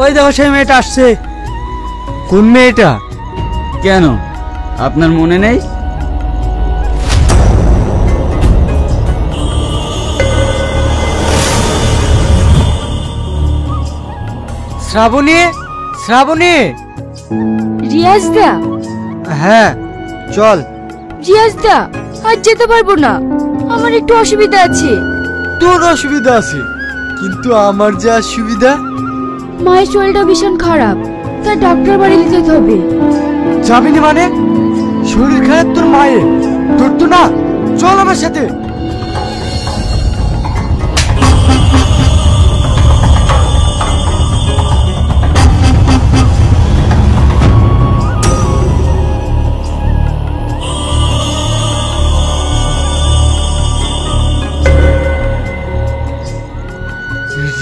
ওই দেখো সেই মেয়েটা আসছে। কোন মেয়েটা? কেন আপনার মনে নেই? শ্রাবণী, শ্রাবণী। রিয়াজ দা? হ্যাঁ চল। রিয়াজ দা, আজ যেতে পারবো না, আমার একটু অসুবিধা আছে। তোর অসুবিধা আছে, কিন্তু আমার যা সুবিধা। মায়ের শরীরটা ভীষণ খারাপ, তাই ডাক্তার বাড়ি যেতে হবে। যাবি না মানে? শরীর খারাপ তোর মায়ের, তোর তো না। চল আমার সাথে।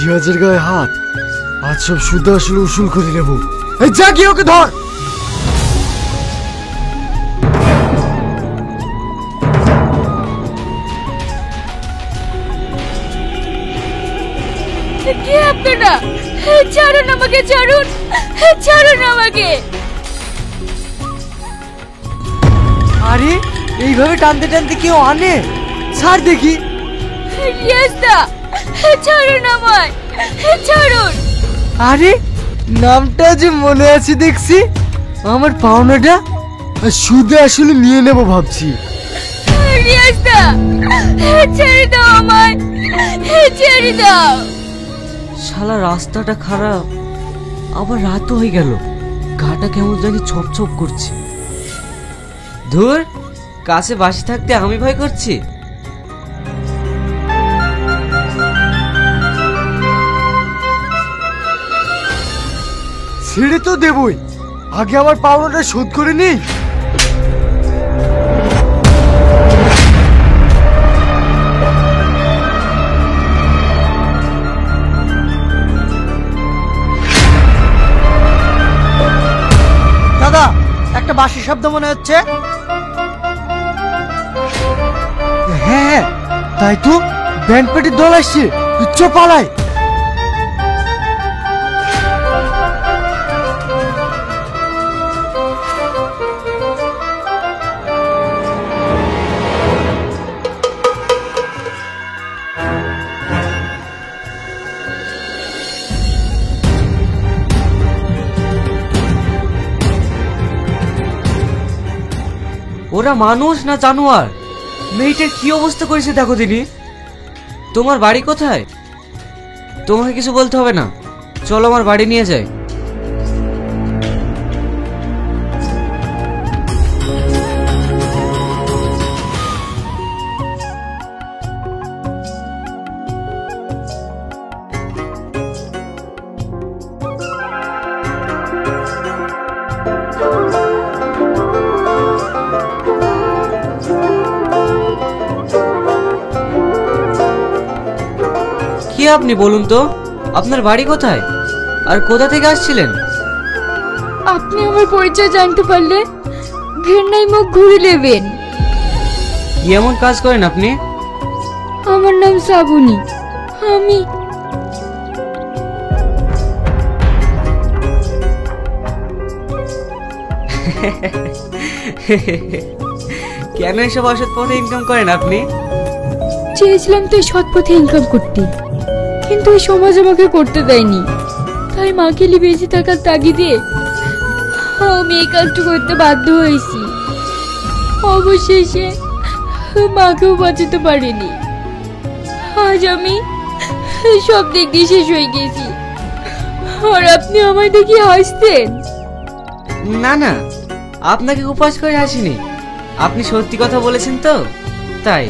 রিয়াজের গায়ে হাত, আজ সব শুদ্ধ আসলে উসুল করে নেব। এই যা গিয়ে ওকে ধর। কে আপনারা? ছাড়ুন আমাকে, ছাড়ুন, ছাড়ুন আমাকে। আরে এইভাবে টানতে টানতে কেউ আনে? ছাড় দেখি। রিয়াজ দা, ছাড়ুন আমায়, ছাড়ুন। আরে নামটা যে মনে আছে দেখছি। আমার পাওনাটা সুদে আসলে নিয়ে নেব ভাবছি। রিয়াজ দা, ছেড়ে দাও আমায়, ছেড়ে দাও। শালা রাস্তাটা খারাপ, আবার রাতও হয়ে গেল, গাটা কেমন জানি ছপ ছপ করছে। ধুর, কাছে বাসি থাকতে আমি ভয় করছি। ছেড়ে তো দেবই, আগে আমার পাওনাটা শোধ করে নিই। দাদা, একটা বাঁশির শব্দ মনে হচ্ছে। হ্যাঁ হ্যাঁ, তাই তো, ব্যান্ড পার্টির দল আসছে। চ পালাই। ওরা মানুষ না জানোয়ার? মেয়েটার কি অবস্থা করেছে দেখো দিনি। তোমার বাড়ি কোথায়? তোমাকে কিছু বলতে হবে না, চলো আমার বাড়ি নিয়ে যাই। কি আপনি বলুন তো, আপনার বাড়ি কোথায় আর কোথা থেকে আসছিলেন? আপনি আমার পরিচয় জানতে পারলে ঘৃণায় মুখ ঘুরে নেবেন। কি এমন কাজ করেন আপনি? আমার নাম শ্রাবণী। আমি কেন এসব অসৎ পথে ইনকাম করেন আপনি? চেয়েছিলাম তো সৎ পথে ইনকাম করতে, কিন্তু এই সমাজ আমাকে করতে দেয়নি। তাই মাকে নিয়ে বেঁচে থাকার তাগিদে আমি এই কাজটা করতে বাধ্য হয়েছি। অবশেষে মাকেও বাঁচাতে পারিনি। আজ আমি সব দিক দিয়ে শেষ হয়ে গেছি, আর আপনি আমায় দেখে হাসতেন। না না, আপনাকে উপাস করে হাসিনি, আপনি সত্যি কথা বলেছেন তো তাই।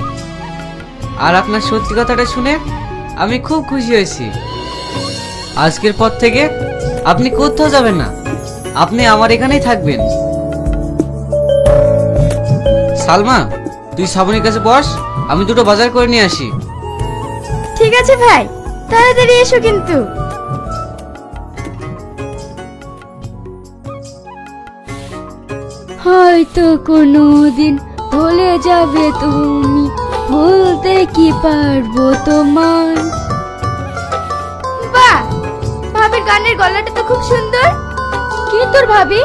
আর আপনার সত্যি কথাটা শুনে আমি খুব খুশি হয়েছি। আজকের পর থেকে আপনি কোথাও যাবেন না, আপনি আমার এখানেই থাকবেন। সালমা, তুই শ্রাবণীর কাছে বস, আমি দুটো বাজার করে নিয়ে আসি। ঠিক আছে ভাই, তাড়াতাড়ি এসো কিন্তু। হয়তো কোনোদিন ভুলে যাবে তুমি, ভুলতে কি পারবো তোমার। বাহ, ভাবে তোমার গানের গলাটা তো খুব সুন্দর। কে তোর ভাবি?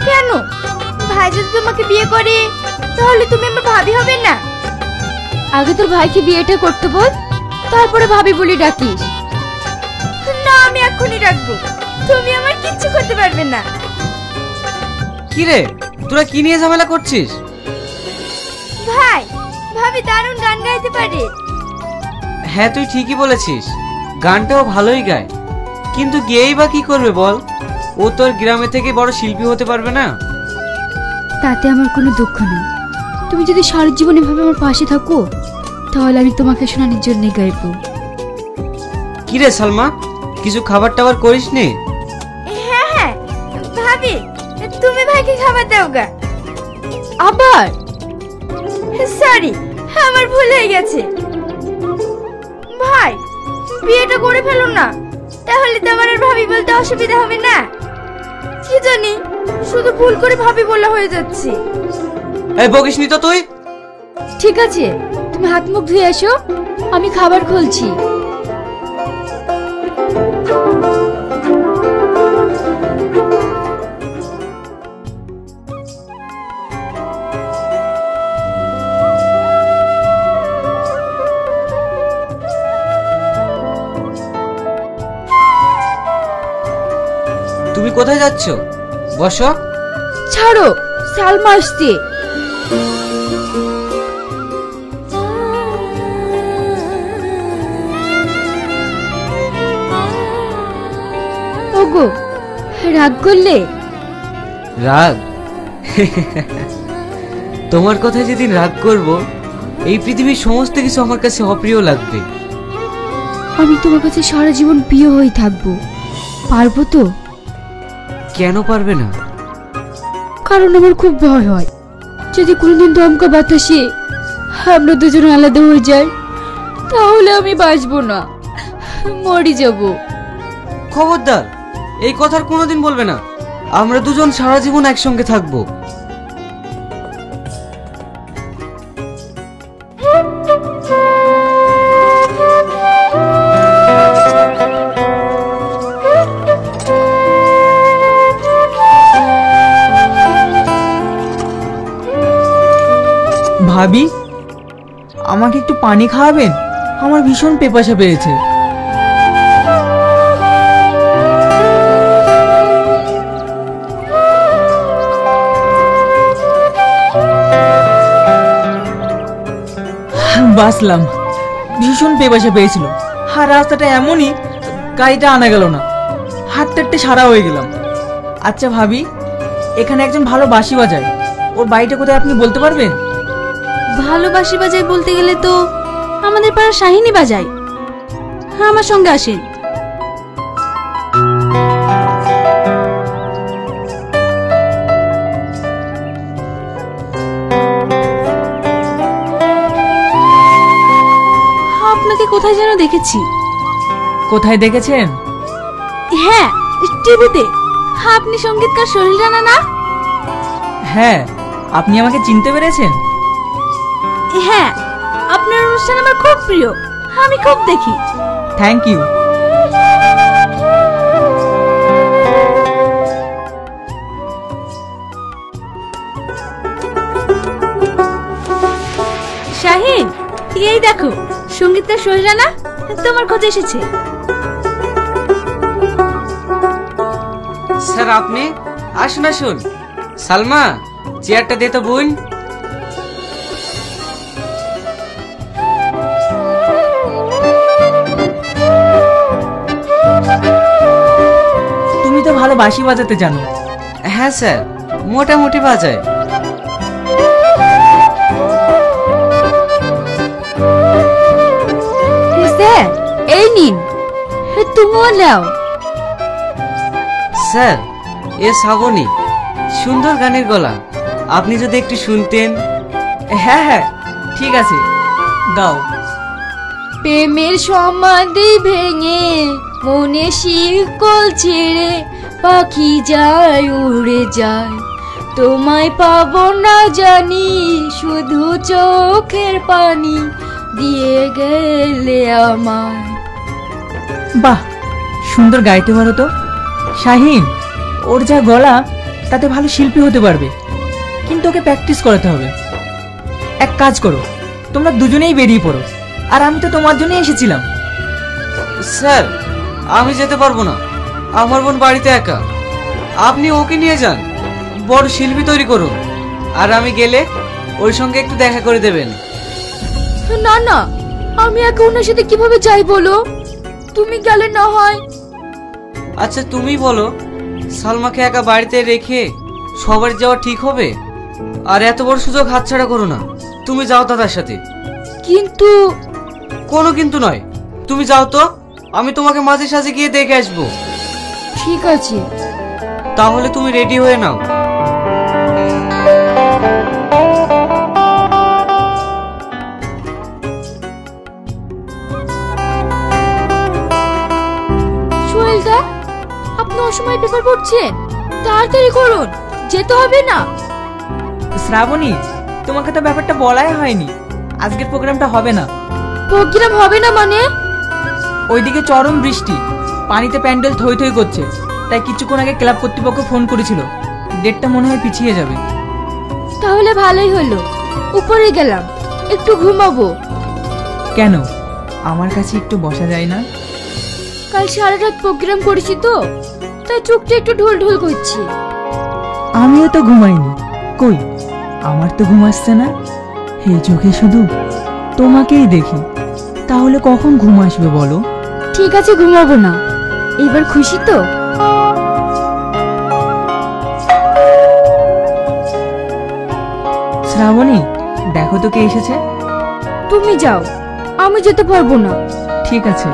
কেন, ভাই যদি তোমাকে বিয়ে করে তাহলে তুমি আমার ভাবি হবে না? আগে তোর ভাইকে বিয়েটা করতে বল, তারপরে ভাবি বলি ডাকিস। না, আমি এখনই ডাকবো, তুমি আমার কিচ্ছু করতে পারবে না। কি রে, তোরা কি নিয়ে ঝামেলা করছিস? ভাই, ভাবি দারুণ গান গাইতে পারে। হ্যাঁ, তুই ঠিকই বলেছিস, গানটাও ভালোই গায়, কিন্তু গেয়েই বা কি করবে বল? ও তোর গ্রামে থেকে বড় শিল্পী হতে পারবে না। তাতে আমার কোনো দুঃখ নেই। তুমি যদি সারা জীবন এভাবে আমার পাশে থাকো তাহলে আমি তোমাকে শোনানোর জন্য গাইবো। কি রে সালমা, কিছু খাবার টাবার করিস নি? হ্যাঁ হ্যাঁ ভাবি, তুমি ভাইকে খাবার দাও গা। আবার সরি, আমার ভুল হয়ে গেছে। ভাই, বিয়েটা করে ফেলো না, তাহলে তো আমার আর ভাবি বলতে অসুবিধা হবে না। কি জানি, শুধু ভুল করে ভাবি বলা হয়ে যাচ্ছে। এই বকিসনি তো তুই। ঠিক আছে, তুমি হাত মুখ ধুয়ে এসো, আমি খাবার খুলছি। তুমি কোথায় যাচ্ছ? বসো। ছাড়ো, সালমা আসছে। ওগো, রাগ করলে? রাগ? তোমার কথায় যেদিন রাগ করব, এই পৃথিবীর সমস্ত কিছু আমার কাছে অপ্রিয় লাগবে। আমি তোমার কাছে সারা জীবন প্রিয় হয়ে থাকবো, পারবো তো? কেন পারবে না? কারণ আমার খুব ভয় হয়, যদি কোনোদিন দমকা বাতাসে আমরা দুজন আলাদা হয়ে যাই তাহলে আমি বাঁচবো না, মরে যাব। খবরদার, এই কথার কোনোদিন বলবে না। আমরা দুজন সারা জীবন একসঙ্গে থাকবো। ভাবি, আমাকে একটু পানি খাওয়াবেন? আমার ভীষণ পেপাসা পেয়েছে। বাসলাম, ভীষণ পেপাসা পেয়েছিল। আর রাস্তাটা এমনই, গাড়িটা আনা গেল না, হাঁটতে সারা হয়ে গেলাম। আচ্ছা ভাবি, এখানে একজন ভালো বাঁশি বাজায়, ওর বাড়িটা কোথায় আপনি বলতে পারবেন? ভালোবাসি বাজাই বলতে গেলে তো আমাদের পাড়ার শাহিনী বাজায়। আমার সঙ্গে আসেন। আপনাকে কোথায় যেন দেখেছি। কোথায় দেখেছেন? হ্যাঁ, টিভিতে। আপনি সঙ্গীতকার সোহেল রানা না? হ্যাঁ, আপনি আমাকে চিনতে পেরেছেন? হ্যাঁ, আপনার অনুষ্ঠান আমার খুব প্রিয়, আমি খুব দেখি। Thank you. শাহিন, এই দেখো, সঙ্গীতকার সোহেল রানা তোমার খোঁজে এসেছে। স্যার, আপনি আসুন আসুন। সালমা, চেয়ারটা দে তো বোন। তুমি তো ভালো বাঁশি বাজাতে জানো। হ্যাঁ স্যার, মোটামুটি বাজায়। স্যার, এই নিন, তুমিও নাও। স্যার, এ শ্রাবণী, সুন্দর গানের গলা, আপনি যদি একটু শুনতেন। হ্যাঁ হ্যাঁ, ঠিক আছে, গাও। প্রেমের সমাধি ভেঙে মনে শিকল ছেড়ে পাখি যায় উড়ে যায়, তোমায় পাবো না জানি, শুধু চোখের পানি দিয়ে গেলে আমায়। বাহ, সুন্দর গাইতে পারো তো। শাহিন, ওর যা গলা তাতে ভালো শিল্পী হতে পারবে, কিন্তু ওকে প্র্যাকটিস করাতে হবে। এক কাজ করো, তোমরা দুজনেই বেরিয়ে পড়ো, আর আমি তো তোমার জন্যই এসেছিলাম। স্যার, আমি যেতে পারবো না, আমার বোন বাড়িতে একা। আপনি ওকে নিয়ে যান, বড় শিল্পী তৈরি করুন, আর আমি গেলে ওর সঙ্গে একটু দেখা করে দেবেন। না না, আমি একা ওনার সাথে কিভাবে যাই বলো? তুমি গেলে না হয়। আচ্ছা তুমি বলো, সালমাকে একা বাড়িতে রেখে সবার যাওয়া ঠিক হবে? আর এত বড় সুযোগ হাতছাড়া করো না, তুমি যাও দাদার সাথে। কিন্তু কোনো কিন্তু নয়, তুমি যাও তো, আমি তোমাকে মাঝে সাঝে গিয়ে দেখে আসবো। ঠিক আছে। তাহলে তুমি রেডি হয়ে নাও। সোহেল দা, আপনি অসময় পেপার পড়ছেন, তাড়াতাড়ি করুন, যেতে হবে না? শ্রাবণী, তোমাকে তো ব্যাপারটা বলাই হয়নি, আজকের প্রোগ্রামটা হবে না। প্রোগ্রাম হবে না মানে? ওইদিকে চরম বৃষ্টি, পানিতে প্যান্ডেল থই থই করছে, তাই কিছুক্ষণ আগে ক্লাব কর্তৃপক্ষ ফোন করেছিল, ডেটটা মনে হয় পিছিয়ে যাবে। তাহলে ভালোই হলো, উপরে গেলাম, একটু ঘুমাবো। কেন, আমার কাছে একটু বসা যায় না? কাল সারা রাত প্রোগ্রাম করেছি তো, তাই চোখটা একটু ঢোল ঢোল করছি। আমিও তো ঘুমাইনি, কই আমার তো ঘুম আসছে না, হে চোখে শুধু তোমাকেই দেখি, তাহলে কখন ঘুম আসবে বলো? ঠিক আছে, ঘুমাবো না, এবার খুশি তো? শ্রাবণী, দেখো তো কে এসেছে। তুমি যাও, আমি যেতে পারবো না। ঠিক আছে।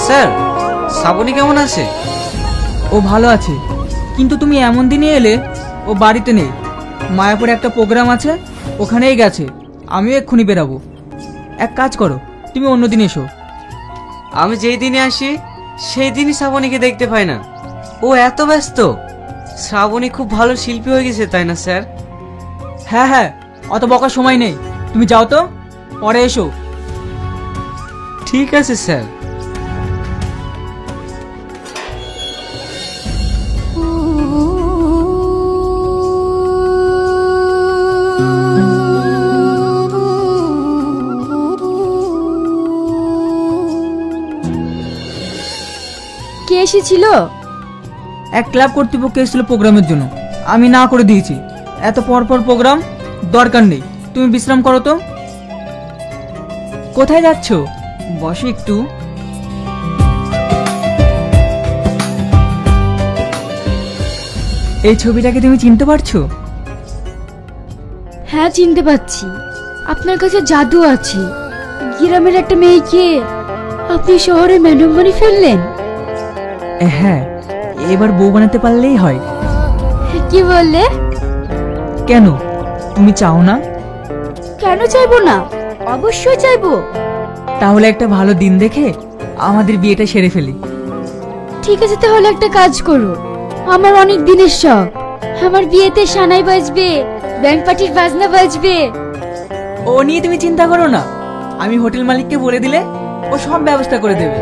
স্যার, শ্রাবণী কেমন আছে? ও ভালো আছে, কিন্তু তুমি এমন দিনে এলে, ও বাড়িতে নেই, মায়াপুরে একটা প্রোগ্রাম আছে, ওখানেই গেছে, আমিও এক্ষুনি বেরাবো। এক কাজ করো, তুমি অন্য দিন এসো। আমি যেই দিনে আসি সেই দিনই শ্রাবণীকে দেখতে পাই না, ও এত ব্যস্ত। শ্রাবণী খুব ভালো শিল্পী হয়ে গেছে, তাই না স্যার? হ্যাঁ হ্যাঁ, অত বকার সময় নেই, তুমি যাও তো, পরে এসো। ঠিক আছে স্যার। কে এসেছিল? এক ক্লাব কর্তৃপক্ষ এসেছিল প্রোগ্রামের জন্য, আমি না করে দিয়েছি। এত পর পর প্রোগ্রাম দরকার নেই, তুমি বিশ্রাম করো তো। কোথায় যাচ্ছ? বসো একটু। এই ছবিটাকে তুমি চিনতে পারছো? হ্যাঁ, চিনতে পারছি। আপনার কাছে জাদু আছে, গ্রামের একটা মেয়েকে আপনি শহরে ম্যাডাম বানিয়ে ফেললেন। হ্যাঁ, এবার বউ বানাতে পারলেই হয়। কি বললে? কেন, তুমি চাও না? কেন চাইবো না, অবশ্যই চাইবো। তাহলে একটা ভালো দিন দেখে আমাদের বিয়েটা সেরে ফেলি। ঠিক আছে, তাহলে একটা কাজ করো, আমার অনেক দিনের শখ, আমার বিয়েতে সানাই বাজবে, ব্যাংক পার্টির বাজনা বাজবে। ও নিয়ে তুমি চিন্তা করো না, আমি হোটেল মালিককে বলে দিলে ও সব ব্যবস্থা করে দেবে।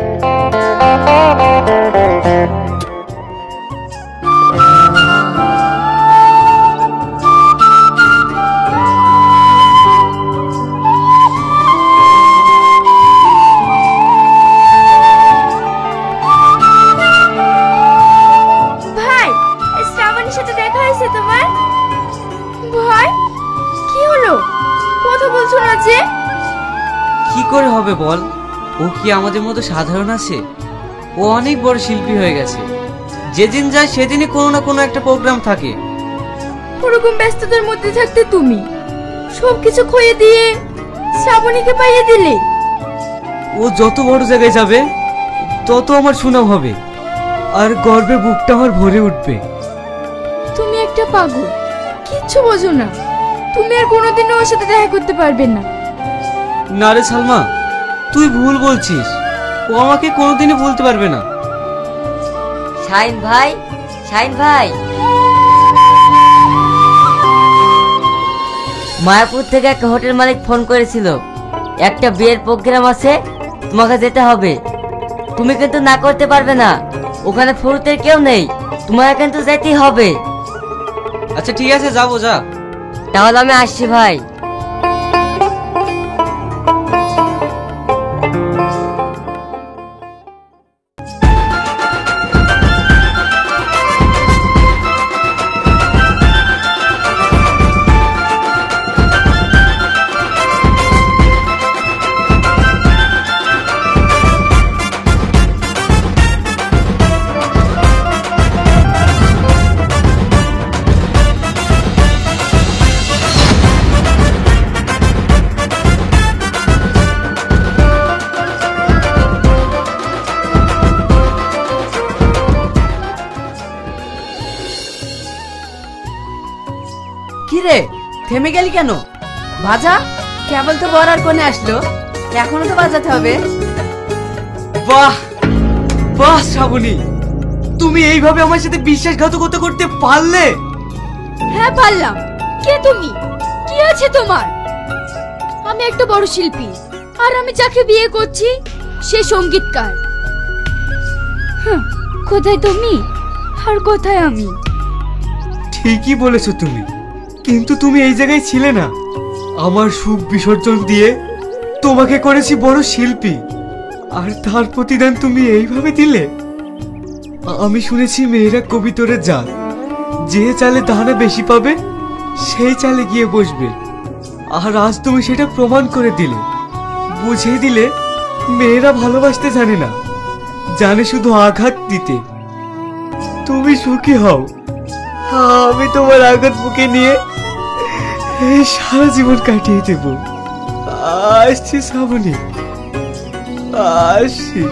ভাই, শ্রাবণীর সাথে দেখা হয়েছে তোমার? ভাই, কি হলো, কথা বলছো না যে? কি করে হবে বল, ও কি আমাদের মতো সাধারণ আছে? ও অনেক বড় শিল্পী হয়ে গেছে, যেদিন যায় সেদিনই কোনো না কোনো একটা প্রোগ্রাম থাকে। ওরকম ব্যস্ততার মধ্যে থাকতে তুমি সবকিছু খইয়ে দিয়ে শ্রাবণীকে পাইয়ে দিলে। ও যত বড় জায়গায় যাবে তত আমার সুনাম হবে, আর গর্বে বুকটা আমার ভরে উঠবে। তুমি একটা পাগল, কিচ্ছু বোঝো না, তুমি আর কোনোদিনও ওর সাথে দেখা করতে পারবে না। না রে সালমা, তুই ভুল বলছিস, ও আমাকে কোনোদিনই ভুলতে পারবে না। শাইন ভাই, শাইন ভাই। মায়াপুর থেকে একটা হোটেল মালিক ফোন করেছিল, একটা বিয়ের প্রোগ্রাম আছে, তোমাকে যেতে হবে। তুমি কিন্তু না করতে পারবে না, ওখানে ফুরুতের কেউ নেই, তোমাকে কিন্তু যেতেই হবে। আচ্ছা ঠিক আছে, যাবো যা। তাহলে আমি আসছি ভাই। কিরে থেমে গেলি কেন? বাজা, কেবল তো বরার কোণে আসলো, এখনো তো বাজাতে হবে। বাহ বাহ শ্রাবণী, তুমি এইভাবে আমার সাথে বিশ্বাসঘাতকতা করতে পারলে? হ্যাঁ পারলাম। কে তুমি? কি আছে তোমার? আমি একটা বড় শিল্পী, আর আমি যাকে বিয়ে করছি সে সঙ্গীতকার। কোথায় তুমি আর কোথায় আমি? ঠিকই বলেছো তুমি, কিন্তু তুমি এই জায়গায় ছিলে না। আমার সুখ বিসর্জন দিয়ে তোমাকে করেছি বড় শিল্পী, আর তার প্রতিদান তুমি এইভাবে দিলে। আমি শুনেছি মেয়েরা কবিতরের জাত, যে চালে দানা বেশি পাবে সেই চালে গিয়ে বসবে, আর আজ তুমি সেটা প্রমাণ করে দিলে। বুঝিয়ে দিলে মেয়েরা ভালোবাসতে জানে না, জানে শুধু আঘাত দিতে। তুমি সুখী হও, আমি তোমার আঘাত বুকে নিয়ে এই সারা জীবন কাটিয়ে দেব। আসছি শ্রাবণী, আসছি।